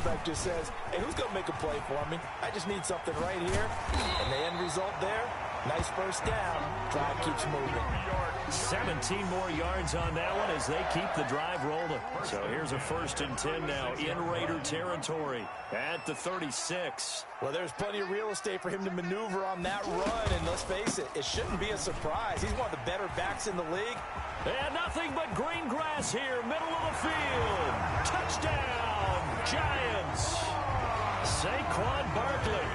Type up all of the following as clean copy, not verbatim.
quarterback just says, hey, who's going to make a play for me? I just need something right here. And the end result there, nice first down. Drive keeps moving. 17 more yards on that one as they keep the drive rolling. So here's a 1st and 10 now in Raider territory at the 36. Well, there's plenty of real estate for him to maneuver on that run. And let's face it, it shouldn't be a surprise. He's one of the better backs in the league. And nothing but green grass here, middle of the field. Touchdown, Giants. Saquon Barkley,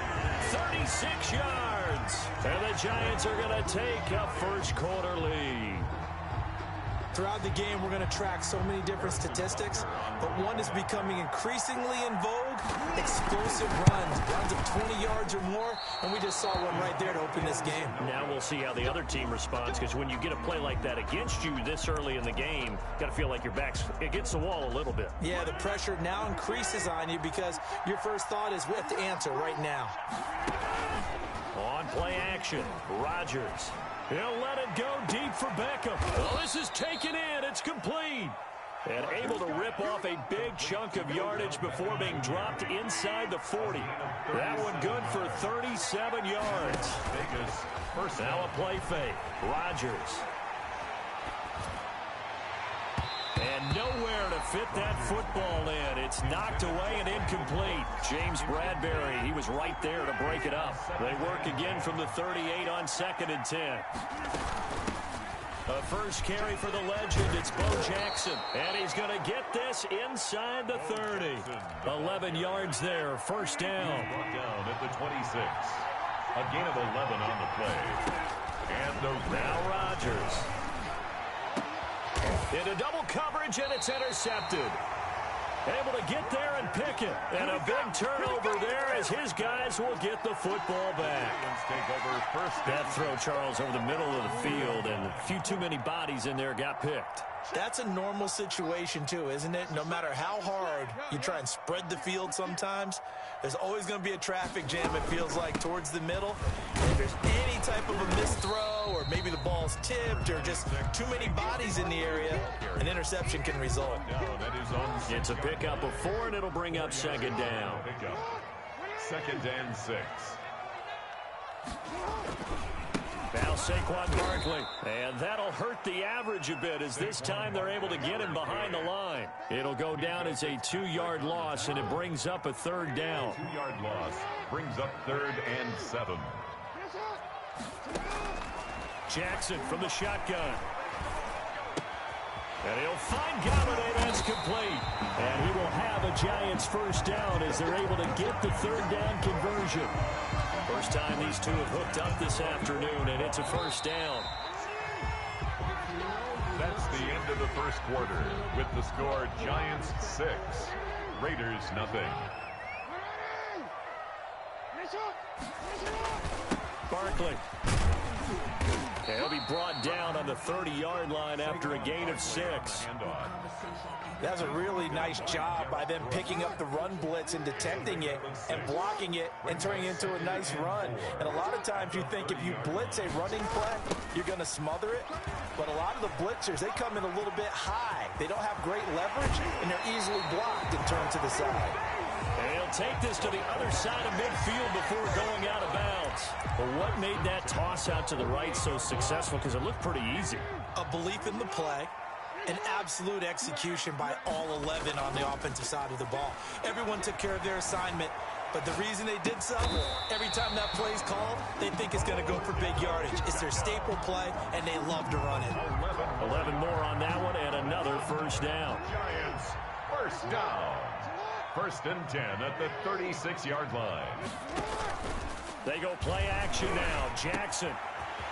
36 yards. And the Giants are going to take a first quarter lead. Throughout the game, we're going to track so many different statistics, but one is becoming increasingly in vogue, explosive runs of 20 yards or more, and we just saw one right there to open this game. Now we'll see how the other team responds, because when you get a play like that against you this early in the game, got to feel like your back's against the wall a little bit. Yeah, the pressure now increases on you because your first thought is we have to answer right now. On play action, Rodgers. He'll let it go deep for Beckham. Well, this is taken in. It's complete. And able to rip off a big chunk of yardage before being dropped inside the 40. That one good for 37 yards. Now a play fake. Rodgers. And nowhere to fit that football in. It's knocked away and incomplete. James Bradbury, he was right there to break it up. They work again from the 38 on 2nd and 10. A first carry for the legend. It's Bo Jackson. And he's going to get this inside the 30. 11 yards there. First down. Down at the 26. A gain of 11 on the play. And now Rodgers. Into double coverage, and it's intercepted. Able to get there and pick it. And a big turnover there as his guys will get the football back. That throw, Charles, over the middle of the field, and a few too many bodies in there got picked. That's a normal situation, too, isn't it? No matter how hard you try and spread the field sometimes, there's always going to be a traffic jam, it feels like, towards the middle. If there's any type of a missed throw, or maybe the ball's tipped, or just too many bodies in the area, an interception can result. It's a pickup of 4, and it'll bring up 2nd down. 2nd and 6. Now Saquon Barkley, and that'll hurt the average a bit as this time they're able to get him behind the line. It'll go down as a 2-yard loss, and it brings up a 3rd down. 2-yard loss brings up 3rd and 7. Jackson from the shotgun. And he'll find Galladay. That's complete. And he will have a Giants first down as they're able to get the 3rd down conversion. First time these two have hooked up this afternoon, and it's a first down. That's the end of the first quarter with the score Giants 6, Raiders nothing. Barkley. He'll be brought down on the 30-yard line after a gain of 6. That's a really nice job by them picking up the run blitz and detecting it and blocking it and turning it into a nice run. And a lot of times you think if you blitz a running play, you're going to smother it. But a lot of the blitzers, they come in a little bit high. They don't have great leverage, and they're easily blocked and turned to the side. And he'll take this to the other side of midfield before going out of bounds. But what made that toss out to the right so successful? Because it looked pretty easy. A belief in the play. An absolute execution by all 11 on the offensive side of the ball. Everyone took care of their assignment, but the reason they did so, every time that play is called, they think it's going to go for big yardage. It's their staple play, and they love to run it. 11 more on that one, and another first down. Giants, first down. 1st and 10 at the 36-yard line. They go play action now. Jackson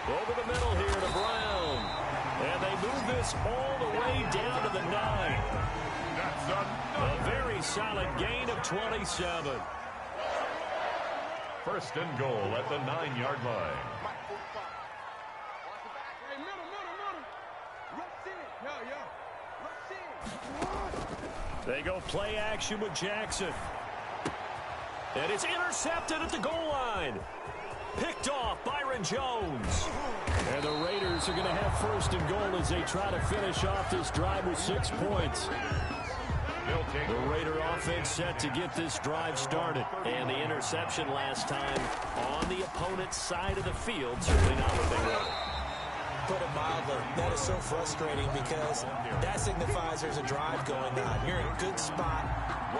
over the middle here to Brown. And they move this all the way down to the 9. That's a very solid gain of 27. 1st and goal at the 9-yard line. They go play action with Jackson. And it's intercepted at the goal line. Picked off Byron Jones. And the Raiders are going to have 1st and goal as they try to finish off this drive with 6 points. The Raider offense set to get this drive started. And the interception last time on the opponent's side of the field. Certainly not what they wanted. Put it mildly, that is so frustrating because that signifies there's a drive going on. You're in a good spot,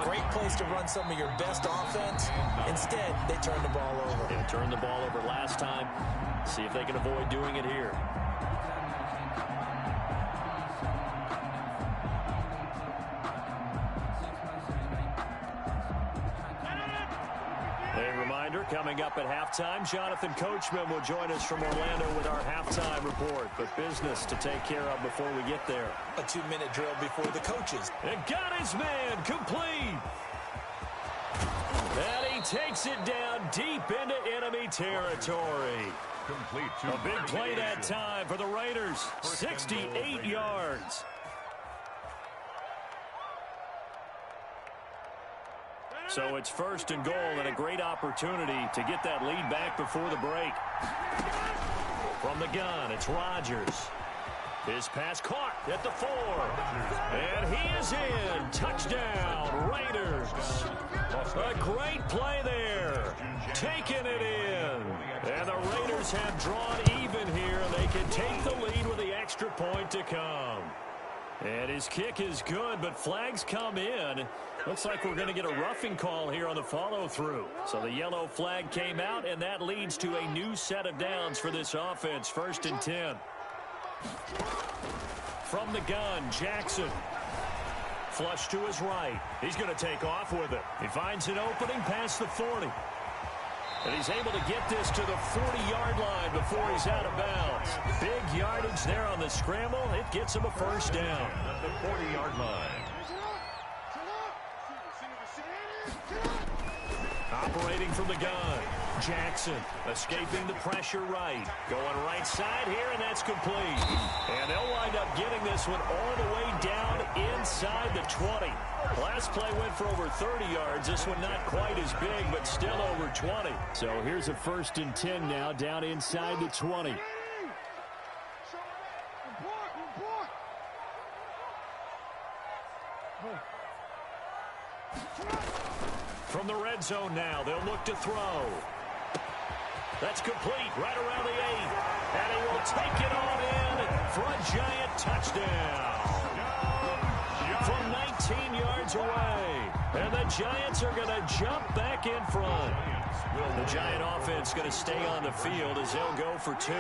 great place to run some of your best offense. Instead, they turn the ball over. They turned the ball over last time. See if they can avoid doing it here. A reminder, coming up at halftime, Jonathan Coachman will join us from Orlando with our halftime report. But business to take care of before we get there. A 2-minute drill before the coaches. And got his man complete. And he takes it down deep into enemy territory. Complete to A big play that time for the Raiders. 68 yards. So it's first and goal and a great opportunity to get that lead back before the break. From the gun, it's Rodgers. His pass caught at the 4. And he is in. Touchdown, Raiders. A great play there. Taking it in. And the Raiders have drawn even here. They can take the lead with the extra point to come. And his kick is good, but flags come in. Looks like we're going to get a roughing call here on the follow-through. So the yellow flag came out, and that leads to a new set of downs for this offense. 1st and 10. From the gun, Jackson. Flush to his right. He's going to take off with it. He finds an opening past the 40. And he's able to get this to the 40-yard line before he's out of bounds. Big yardage there on the scramble. It gets him a first down. At the 40-yard line. Operating from the gun. Jackson escaping the pressure right. Going right side here, and that's complete. And they'll wind up getting this one all the way down inside the 20. Last play went for over 30 yards. This one not quite as big, but still over 20. So here's a 1st and 10 now down inside the 20. From the red zone now, they'll look to throw. That's complete right around the 8. And he will take it on in for a giant touchdown. From 19 yards away. And the Giants are going to jump back in front. The Giant offense going to stay on the field as they'll go for 2.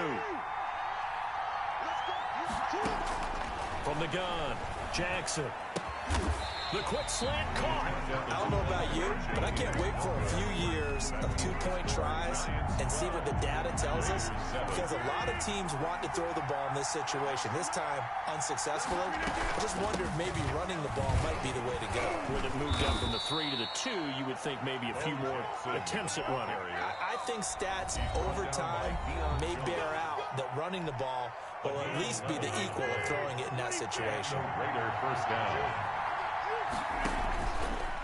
From the gun, Jackson. The quick slant caught. I don't know about you, but I can't wait for a few years of 2-point tries and see what the data tells us, because a lot of teams want to throw the ball in this situation. This time, unsuccessfully. I just wonder if maybe running the ball might be the way to go. When it moved up from the 3 to the 2, you would think maybe a few more attempts at running. I think stats over time may bear out that running the ball will at least be the equal of throwing it in that situation. Raider first down.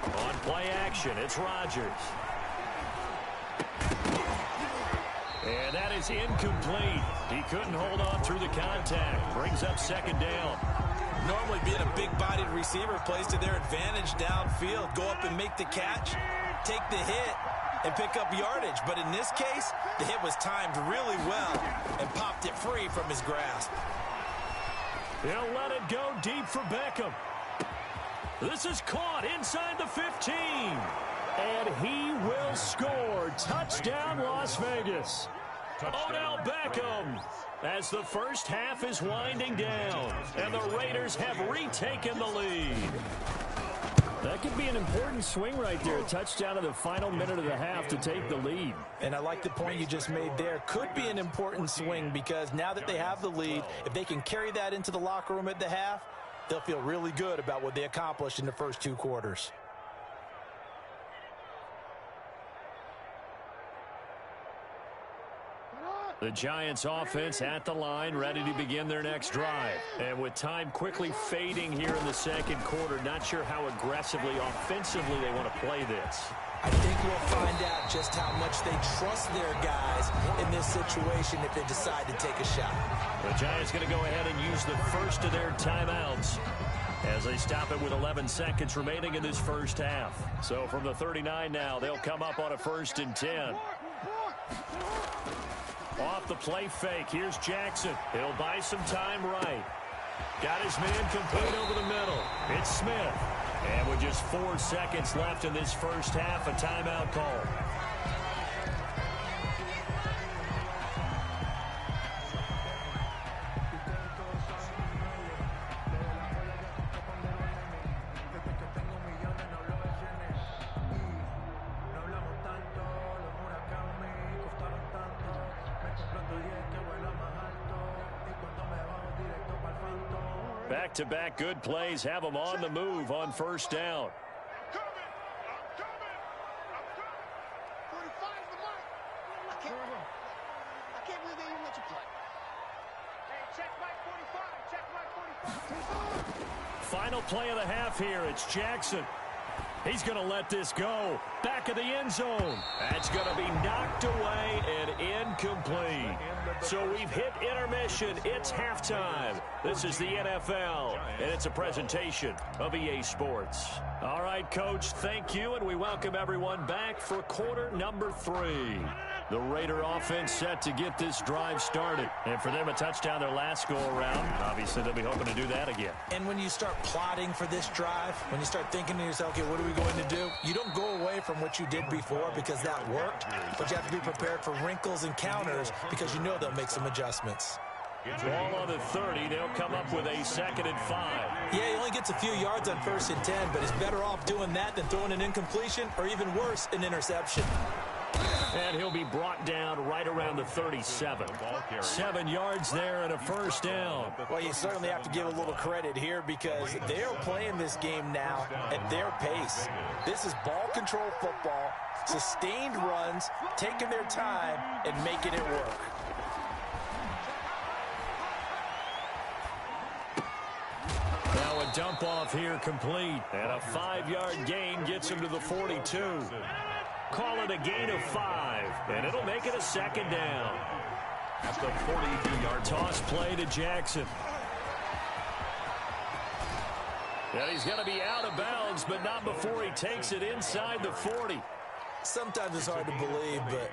On play action, it's Rodgers. And that is incomplete. He couldn't hold on through the contact. Brings up 2nd down. Normally being a big-bodied receiver plays to their advantage downfield. Go up and make the catch, take the hit, and pick up yardage. But in this case, the hit was timed really well and popped it free from his grasp. He'll let it go deep for Beckham. This is caught inside the 15. And he will score. Touchdown, Las Vegas. Odell Beckham, as the first half is winding down. And the Raiders have retaken the lead. That could be an important swing right there. A touchdown in the final minute of the half to take the lead. And I like the point you just made there. Could be an important swing because now that they have the lead, if they can carry that into the locker room at the half, they'll feel really good about what they accomplished in the first 2 quarters. The Giants offense at the line, ready to begin their next drive. And with time quickly fading here in the 2nd quarter, not sure how aggressively, offensively they want to play this. I think we'll find out just how much they trust their guys in this situation if they decide to take a shot. The Giants going to go ahead and use the first of their timeouts. as they stop it with 11 seconds remaining in this first half. So from the 39 now, they'll come up on a 1st and 10. Off the play fake, here's Jackson. He'll buy some time right. Got his man complete over the middle. It's Smith. And with just 4 seconds left in this first half, a timeout call. Back-to-back good plays have them on the move on 1st down. Final play of the half here. It's Jackson. He's going to let this go. Back of the end zone. That's going to be knocked away and incomplete. So we've hit intermission. It's halftime. This is the NFL, and it's a presentation of EA Sports. All right, Coach, thank you, and we welcome everyone back for quarter number 3. The Raider offense set to get this drive started. And for them, a touchdown their last go-around. Obviously, they'll be hoping to do that again. And when you start plotting for this drive, when you start thinking to yourself, okay, what are we going to do? You don't go away from what you did before because that worked, but you have to be prepared for wrinkles and counters because you know they'll make some adjustments. Ball on the 30. They'll come up with a 2nd and 5. Yeah, he only gets a few yards on 1st and 10, but he's better off doing that than throwing an incompletion or even worse, an interception. And he'll be brought down right around the 37. 7 yards there and a 1st down. Well, you certainly have to give a little credit here because they're playing this game now at their pace. This is ball control football, sustained runs, taking their time and making it work. Now a dump off here complete. And a 5-yard gain gets him to the 42. Call it a gain of 5, and it'll make it a 2nd down. At the 42-yard toss play to Jackson. And he's going to be out of bounds, but not before he takes it inside the 40. Sometimes it's hard to believe, but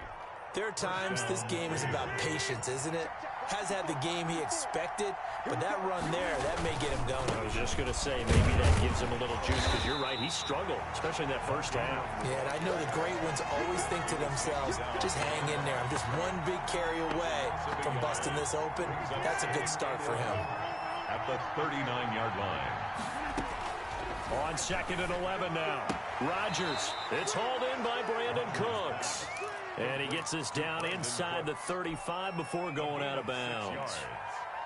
there are times this game is about patience, isn't it? Has had the game he expected, but that run there, that may get him going. I was just going to say, maybe that gives him a little juice, because you're right, he struggled, especially in that first half. Yeah, and I know the great ones always think to themselves, just hang in there. I'm just one big carry away from busting this open. That's a good start for him. At the 39-yard line. On 2nd and 11 now. Rodgers. It's hauled in by Brandon Cooks. And he gets this down inside the 35 before going out of bounds.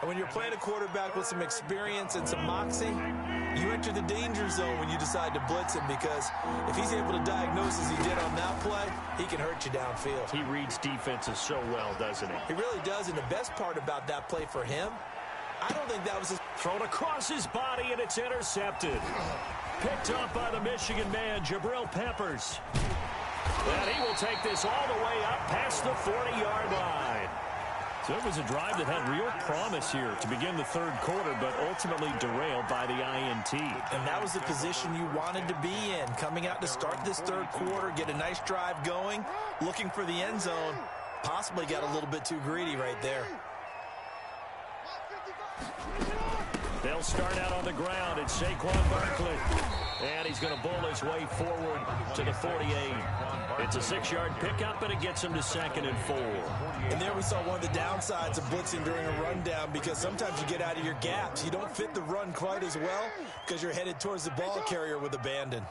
And when you're playing a quarterback with some experience and some moxie, you enter the danger zone when you decide to blitz him because if he's able to diagnose as he did on that play, he can hurt you downfield. He reads defenses so well, doesn't he? He really does, and the best part about that play for him, I don't think that was his... Thrown across his body, and it's intercepted. Picked up by the Michigan man, Jabril Peppers. And he will take this all the way up past the 40-yard line. So it was a drive that had real promise here to begin the 3rd quarter, but ultimately derailed by the INT. And that was the position you wanted to be in, coming out to start this 3rd quarter, get a nice drive going, looking for the end zone. Possibly got a little bit too greedy right there. They'll start out on the ground. It's Saquon Barkley. And he's going to bowl his way forward to the 48. It's a 6-yard pickup, and it gets him to 2nd and 4. And there we saw one of the downsides of blitzing during a rundown because sometimes you get out of your gaps. You don't fit the run quite as well because you're headed towards the ball carrier with abandon.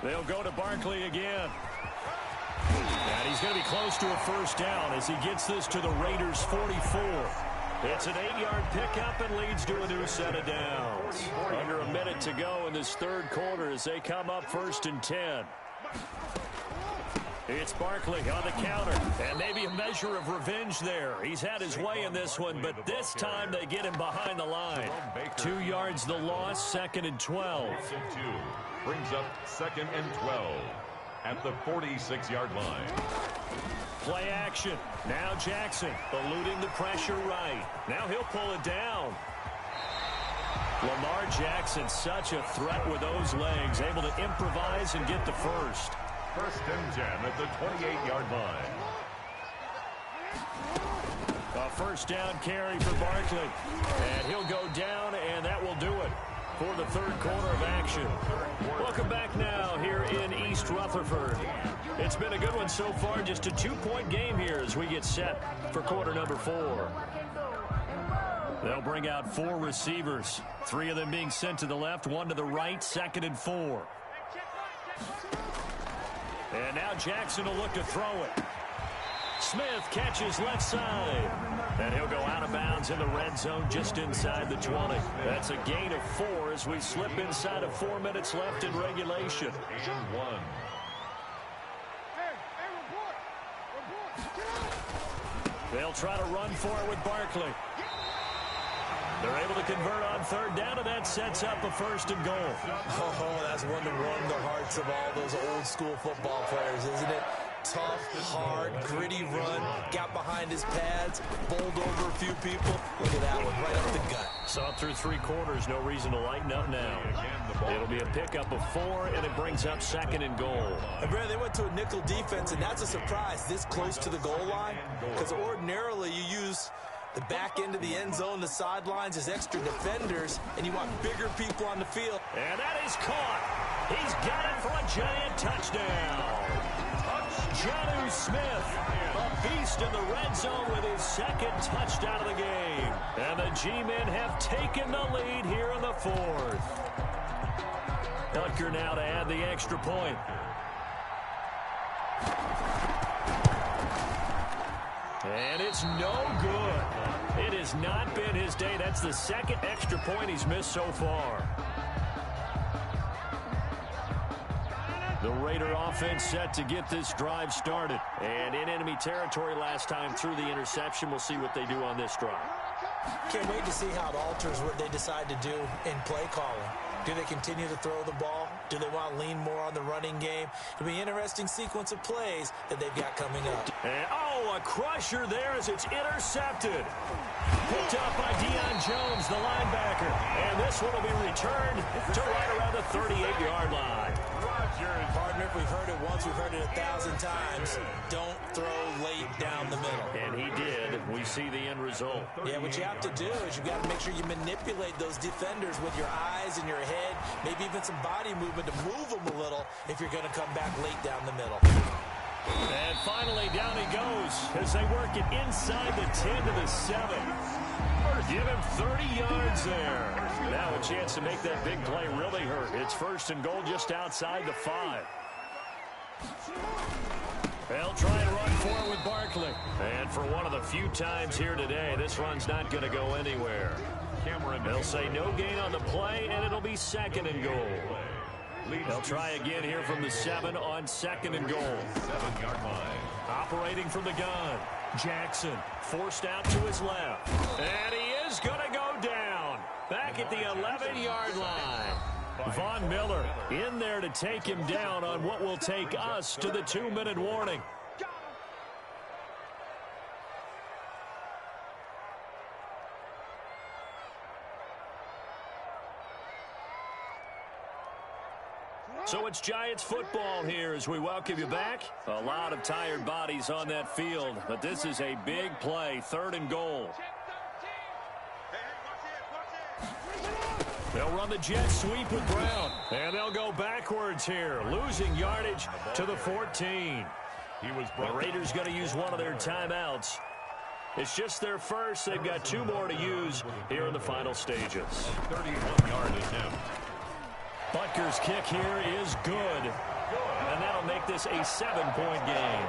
They'll go to Barkley again. And he's going to be close to a 1st down as he gets this to the Raiders' 44. It's an 8-yard pickup and leads to a new set of downs. Under a minute to go in this 3rd quarter as they come up 1st and 10. It's Barkley on the counter, and maybe a measure of revenge there. He's had his way in this one, but this time they get him behind the line. 2 yards the loss, 2nd and 12. Brings up 2nd and 12 at the 46-yard line. Play action. Now Jackson eluding the pressure right. Now he'll pull it down. Lamar Jackson, such a threat with those legs, able to improvise and get the first. 1st and 10 at the 28-yard line. A first down carry for Barkley. And he'll go down, and that will do it for the third quarter of action. Welcome back now here in East Rutherford. It's been a good one so far, just a 2-point game here as we get set for quarter number 4. They'll bring out 4 receivers, 3 of them being sent to the left, 1 to the right, 2nd and 4. And now Jackson will look to throw it. Smith catches left side. And he'll go out of bounds in the red zone just inside the 20. That's a gain of 4 as we slip inside of 4 minutes left in regulation. And 1. They'll try to run for it with Barkley. They're able to convert on 3rd down, and that sets up a 1st and goal. Oh, that's one to warm the hearts of all those old school football players, isn't it? Tough, hard, gritty run, got behind his pads, bowled over a few people. Look at that one, right up the gut. Saw through 3 quarters, no reason to lighten up now. It'll be a pickup of 4, and it brings up 2nd and goal. And Brad, they went to a nickel defense, and that's a surprise this close to the goal line, because ordinarily you use the back end of the end zone, the sidelines as extra defenders, and you want bigger people on the field. And that is caught. He's got it for a giant touchdown. Jonnu Smith, a beast in the red zone with his 2nd touchdown of the game. And the G-men have taken the lead here in the 4th. Butker now to add the extra point. And it's no good. It has not been his day. That's the 2nd extra point he's missed so far. The Raider offense set to get this drive started. And in enemy territory last time through the interception. We'll see what they do on this drive. Can't wait to see how it alters what they decide to do in play calling. Do they continue to throw the ball? Do they want to lean more on the running game? It'll be an interesting sequence of plays that they've got coming up. And, a crusher there as it's intercepted. Picked up by Deion Jones, the linebacker. And this one will be returned to right around the 38-yard line. Partner, we've heard it once, we've heard it 1,000 times. Don't throw late down the middle. And he did. We see the end result. Yeah, what you have to do is you've got to make sure you manipulate those defenders with your eyes and your head, maybe even some body movement to move them a little if you're going to come back late down the middle. And finally, down he goes as they work it inside the 10 to the 7. Give him 30 yards there. Now a chance to make that big play really hurt. It's 1st and goal just outside the 5. They'll try and run for it with Barkley. And for one of the few times here today, this run's not going to go anywhere. They'll say no gain on the play, and it'll be 2nd and goal. They'll try again here from the 7 on 2nd and goal. 7-yard line. Operating from the gun. Jackson forced out to his left. And he is going to go down. Back at the 11-yard line. Von Miller in there to take him down on what will take us to the 2-minute warning. So it's Giants football here as we welcome you back. A lot of tired bodies on that field, but this is a big play, 3rd and goal. They'll run the jet sweep with Brown, and they'll go backwards here, losing yardage to the 14. The Raiders going to use one of their timeouts. It's just their first. They've got 2 more to use here in the final stages. 31-yard attempt. Butker's kick here is good. And that'll make this a 7-point game.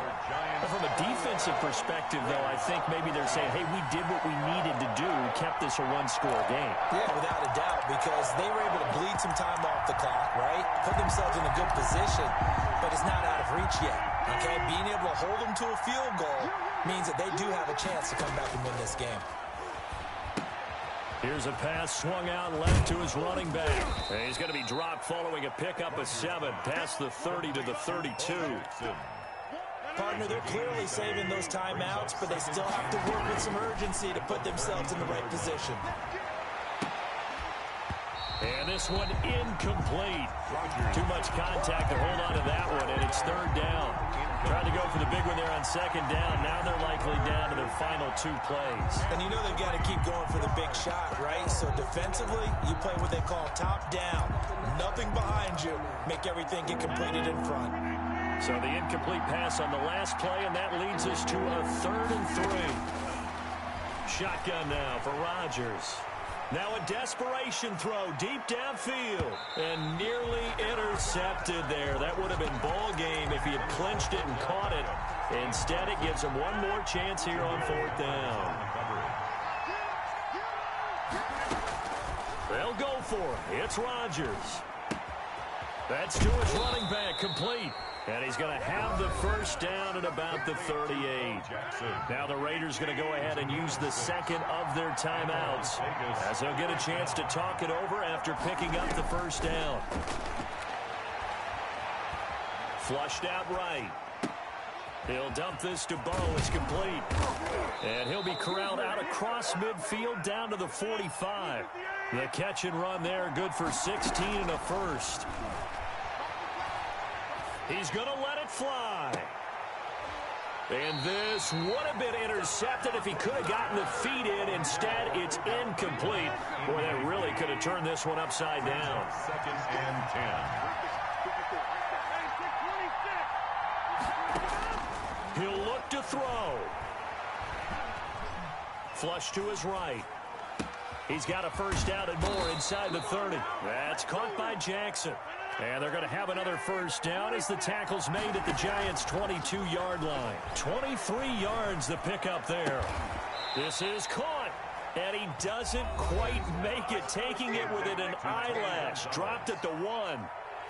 But from a defensive perspective, though, I think maybe they're saying, hey, we did what we needed to do, kept this a 1-score game. Yeah, without a doubt, because they were able to bleed some time off the clock, right? Put themselves in a good position, but it's not out of reach yet. Okay, being able to hold them to a field goal means that they do have a chance to come back and win this game. Here's a pass swung out left to his running back. And he's going to be dropped following a pickup of 7 past the 30 to the 32. Partner, they're clearly saving those timeouts, but they still have to work with some urgency to put themselves in the right position. And this one incomplete. Too much contact to hold on to that one, and it's third down. Trying to go for the big one there on second down. Now they're likely down to their final 2 plays. And you know they've got to keep going for the big shot, right? So defensively, you play what they call top down. Nothing behind you. Make everything get completed in front. So the incomplete pass on the last play, and that leads us to a 3rd and 3. Shotgun now for Rodgers. Now a desperation throw deep downfield and nearly intercepted there. That would have been ball game if he had clinched it and caught it. Instead, it gives him one more chance here on 4th down. They'll go for it. It's Rodgers. That's to his running back, complete. And he's going to have the first down at about the 38. Now the Raiders going to go ahead and use the second of their timeouts, as they'll get a chance to talk it over after picking up the first down. Flushed out right. He'll dump this to Bo. It's complete. And he'll be corralled out across midfield down to the 45. The catch and run there, good for 16 and a first. He's going to let it fly. And this would have been intercepted if he could have gotten the feet in. Instead, it's incomplete. Boy, that really could have turned this one upside down. 2nd and 10. He'll look to throw. Flush to his right. He's got a first down and more inside the 30. That's caught by Jackson. And they're going to have another first down as the tackle's made at the Giants' 22-yard line. 23 yards the pickup there. This is caught. And he doesn't quite make it, taking it within an eyelash. Dropped at the 1.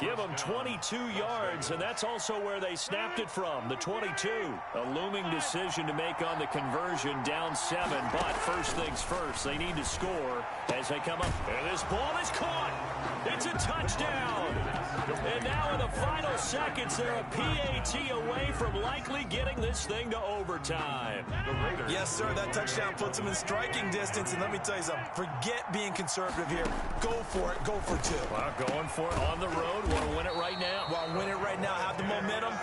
Give them 22 yards, and that's also where they snapped it from, the 22. A looming decision to make on the conversion, down 7. But first things first, they need to score as they come up. And this ball is caught. It's a touchdown. And now in the final seconds, they're a PAT away from likely getting this thing to overtime. Yes, sir, that touchdown puts them in striking distance. And let me tell you something, forget being conservative here. Go for it, go for 2. Well, going for it on the road. Want to win it right now? Want to win it right now, have the momentum,